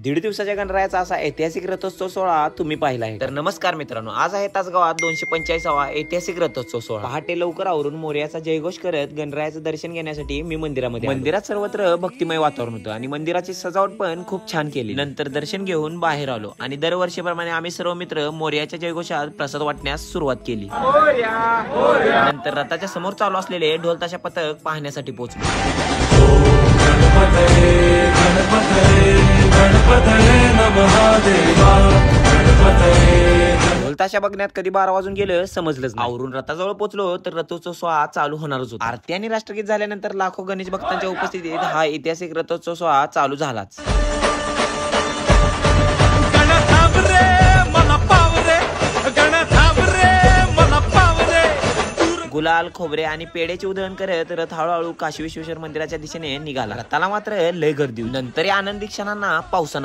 दीड दिवसाच्या गणरायाचा असा ऐतिहासिक रथोत्सव सोहळा तुम्ही पाहिला आहे तर नमस्कार मित्रांनो, आज आहे तासगावात 245वा ऐतिहासिक रथोत्सव सोहळा। पहाटे लवकर आवरून मोरयाचा जयघोष करत गणरायाचं दर्शन घेण्यासाठी मी मंदिरात सर्वत्र भक्तिमय वातावरण होतं आणि मंदिराची सजावट पण खूप छान केली। नंतर दर्शन घेऊन बाहेर आलो आणि दरवर्षीप्रमाणे आम्ही सर्व मित्र मोरयाच्या जयघोषात प्रसाद वाटण्यास सुरुवात केली। नंतर रथाच्या समोर चालू असलेले ढोल ताशा पथक पाहण्यासाठी पोहोचलो। ढोल ताशा बघण्यात कधी 12 वाजून गेलं समजलंच नाही। आवरून रथाजवळ पोहोचलो तर रथोत्सव सोहळा चालू होणारच होता। आरती आणि राष्ट्रगीत झाल्यानंतर लाखो गणेश भक्तांच्या उपस्थितीत हा ऐतिहासिक रथोत्सव सोहळा चालू झालाच। गुलाल, खोबरे आणि पेढ्याचे उधळण करत रथ हळूहळू काशी विश्वेश्वर मंदिराच्या दिशेने निघाला। रथाला मात्र लय गर्दी होती। नंतर या आनंदी क्षणांना पावसानं